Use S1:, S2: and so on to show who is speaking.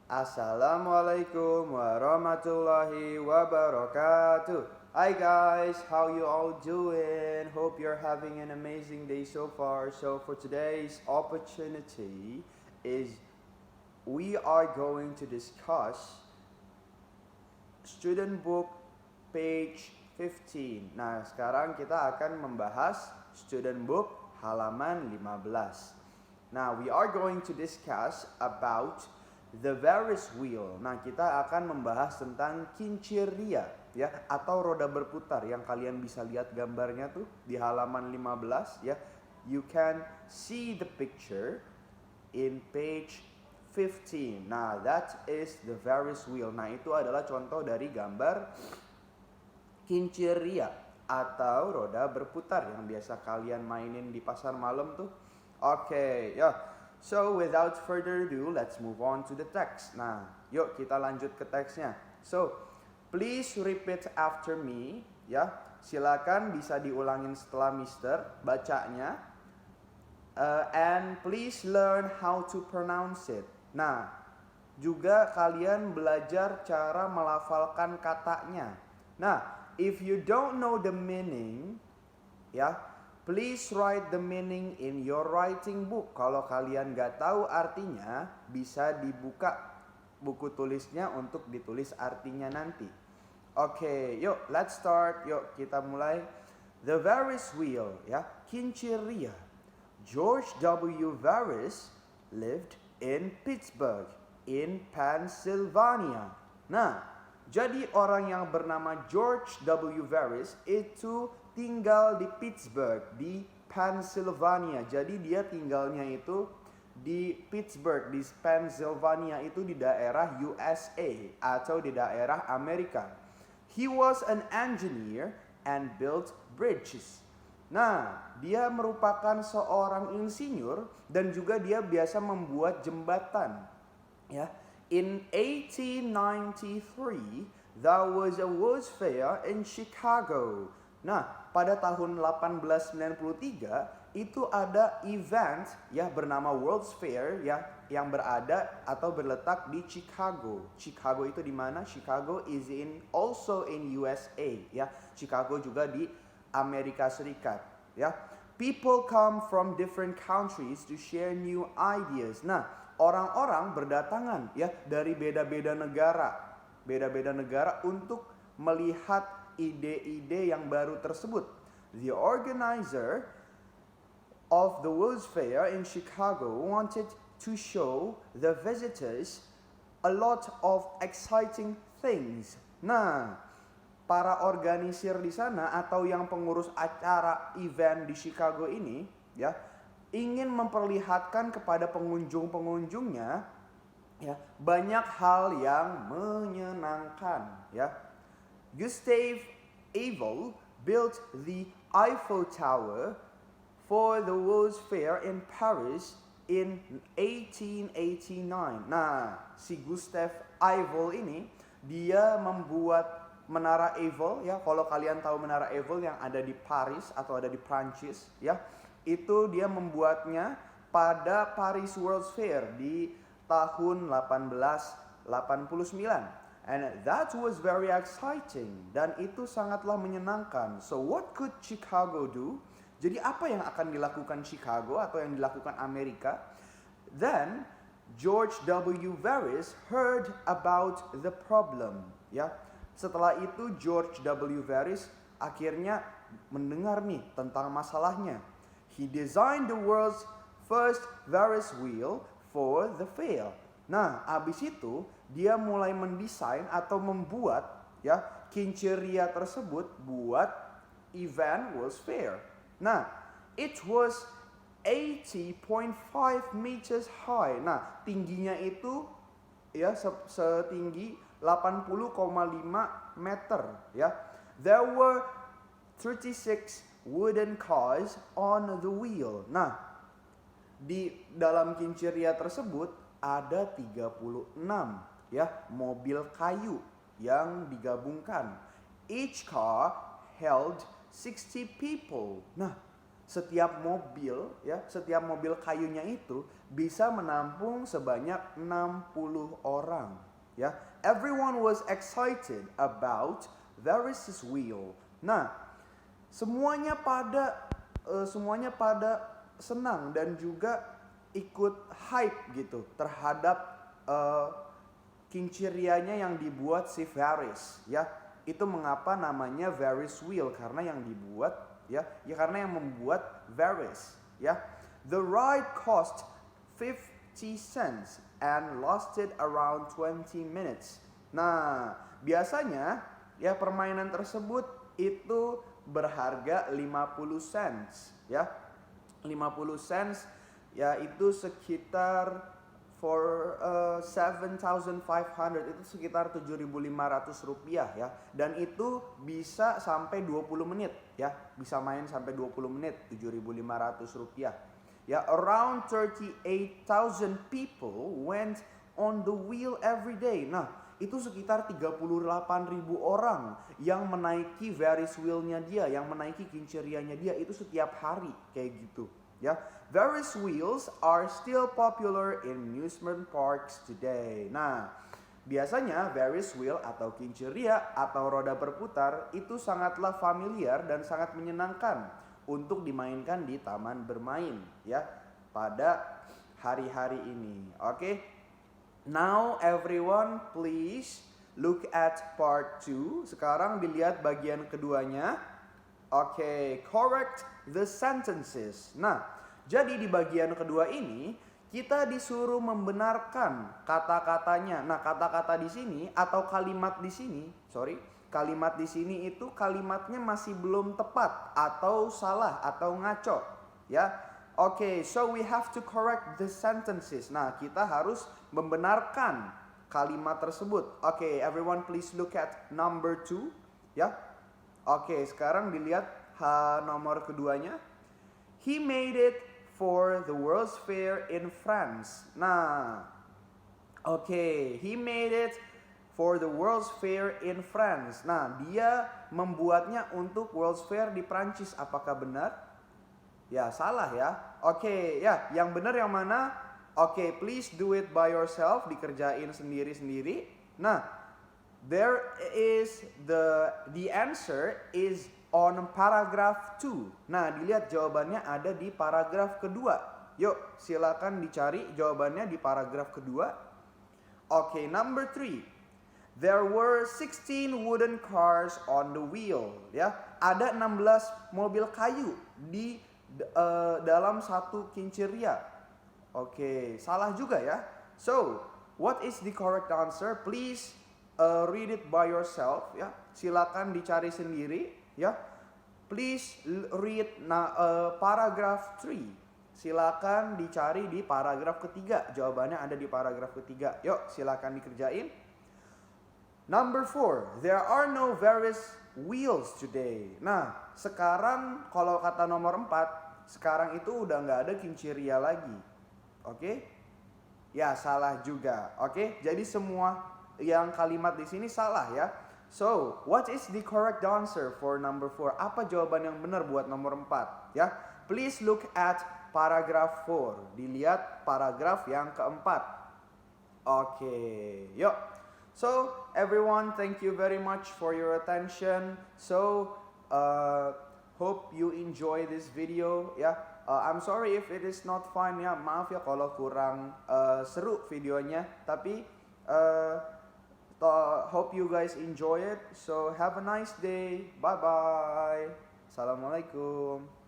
S1: Assalamualaikum warahmatullahi wabarakatuh. Hi guys, how you all doing? Hope you're having an amazing day so far. So for today's opportunity is we are going to discuss student book page 15. Nah, sekarang kita akan membahas student book halaman 15. Now, we are going to discuss about the Ferris wheel. Nah, kita akan membahas tentang kincir ria ya atau roda berputar yang kalian bisa lihat gambarnya tuh di halaman 15 ya. You can see the picture in page 15. Nah, that is the Ferris wheel. Nah, itu adalah contoh dari gambar kincir ria atau roda berputar yang biasa kalian mainin di pasar malam tuh. Oke, ya. So, without further ado, let's move on to the text. Nah, yuk kita lanjut ke teksnya. So, please repeat after me, ya. Silakan bisa diulangin setelah Mister bacanya. And please learn how to pronounce it. Nah, juga kalian belajar cara melafalkan katanya. Nah, if you don't know the meaning, ya, please write the meaning in your writing book. Kalau kalian gak tahu artinya, bisa dibuka buku tulisnya untuk ditulis artinya nanti. Oke, yuk let's start. Yuk kita mulai. The Ferris wheel, ya, kincir ria. George W. Ferris lived in Pittsburgh, in Pennsylvania. Nah, jadi orang yang bernama George W. Ferris itu tinggal di Pittsburgh, di Pennsylvania. Jadi dia tinggalnya itu di Pittsburgh, di Pennsylvania, itu di daerah USA atau di daerah Amerika. He was an engineer and built bridges. Nah, dia merupakan seorang insinyur dan juga dia biasa membuat jembatan. Ya, in 1893, there was a World's Fair in Chicago. Nah, pada tahun 1893 itu ada event ya bernama World's Fair ya yang berada atau berletak di Chicago. Chicago itu di mana? Chicago is also in USA ya. Chicago juga di Amerika Serikat ya. People come from different countries to share new ideas. Nah, orang-orang berdatangan ya dari beda-beda negara untuk melihat ide-ide yang baru tersebut. The organizer of the World's Fair in Chicago wanted to show the visitors a lot of exciting things. Nah, para organisir di sana atau yang pengurus acara event di Chicago ini ya ingin memperlihatkan kepada pengunjung-pengunjungnya ya banyak hal yang menyenangkan ya. Gustave Eiffel built the Eiffel Tower for the World's Fair in Paris in 1889. Nah, si Gustave Eiffel ini dia membuat Menara Eiffel ya. Kalau kalian tahu Menara Eiffel yang ada di Paris atau ada di Prancis ya, itu dia membuatnya pada Paris World's Fair di tahun 1889. And that was very exciting. Dan itu sangatlah menyenangkan. So what could Chicago do? Jadi apa yang akan dilakukan Chicago atau yang dilakukan Amerika? Then George W. Ferris heard about the problem. Ya, setelah itu George W. Ferris akhirnya mendengar nih tentang masalahnya. He designed the world's first Ferris wheel for the fair. Nah, abis itu dia mulai mendesain atau membuat ya kincir ria tersebut buat event World's Fair. Nah, it was 80.5 meters high. Nah, tingginya itu ya setinggi 80,5 meter ya. There were 36 wooden cars on the wheel. Nah, di dalam kincir ria tersebut ada 36 ya mobil kayu yang digabungkan. Each car held 60 people. Nah, setiap mobil ya, setiap mobil kayunya itu bisa menampung sebanyak 60 orang ya. Everyone was excited about Varys' wheel. Nah, semuanya pada senang dan juga ikut hype gitu terhadap kincirianya yang dibuat si Varys ya. Itu mengapa namanya Varys wheel, karena yang dibuat ya karena yang membuat Varys ya. The ride cost 50 cents and lasted around 20 minutes. Nah, biasanya ya permainan tersebut itu berharga 50 cents ya. 50 cents yaitu sekitar for 7,500, itu sekitar 7.500 rupiah ya. Dan itu bisa sampai 20 menit ya. Bisa main sampai 20 menit, 7.500 rupiah. Ya, around 38,000 people went on the wheel every day. Nah, itu sekitar 38.000 orang yang menaiki Varys wheel-nya dia, yang menaiki kincirianya dia itu setiap hari kayak gitu. Ya, Varys wheels are still popular in amusement parks today. Nah, biasanya Varys wheel atau kinciria atau roda berputar itu sangatlah familiar dan sangat menyenangkan untuk dimainkan di taman bermain ya pada hari-hari ini. Oke. Now everyone please look at part 2. Sekarang dilihat bagian keduanya. Oke, correct the sentences. Nah, jadi di bagian kedua ini kita disuruh membenarkan kata-katanya. Nah, kata-kata di sini atau kalimat di sini, kalimat di sini itu kalimatnya masih belum tepat atau salah atau ngaco, ya. Oke, so we have to correct the sentences. Nah, kita harus membenarkan kalimat tersebut. Oke, everyone please look at number 2, ya. Oke, sekarang dilihat nomor keduanya. He made it for the World's Fair in France. Nah, oke, he made it for the World's Fair in France. Nah, dia membuatnya untuk World's Fair di Prancis. Apakah benar? Ya, salah ya. Oke, ya, yang benar yang mana? Oke, please do it by yourself, dikerjain sendiri-sendiri. Nah, there is the answer is on paragraph 2. Nah, dilihat jawabannya ada di paragraf kedua. Yuk, silakan dicari jawabannya di paragraf kedua. Oke, number 3. There were 16 wooden cars on the wheel. Ya, ada 16 mobil kayu di dalam satu kinciria. Oke, salah juga ya. So, what is the correct answer? Please read it by yourself ya. Silakan dicari sendiri ya. Please read paragraph 3. Silakan dicari di paragraf ketiga. Jawabannya ada di paragraf ketiga. Yuk, silakan dikerjain. Number 4. There are no Varys wheels today. Nah, sekarang kalau kata nomor 4, sekarang itu udah nggak ada kinciria lagi. Oke? Ya, salah juga. Oke? Jadi semua yang kalimat di sini salah ya. So, what is the correct answer for number 4? Apa jawaban yang benar buat nomor 4? Ya, please look at paragraph 4. Dilihat paragraf yang keempat. Oke, yuk. So, everyone, thank you very much for your attention. So, hope you enjoy this video ya. I'm sorry if it is not fun ya. Maaf ya kalau kurang seru videonya. Tapi hope you guys enjoy it. So have a nice day. Bye bye. Assalamualaikum.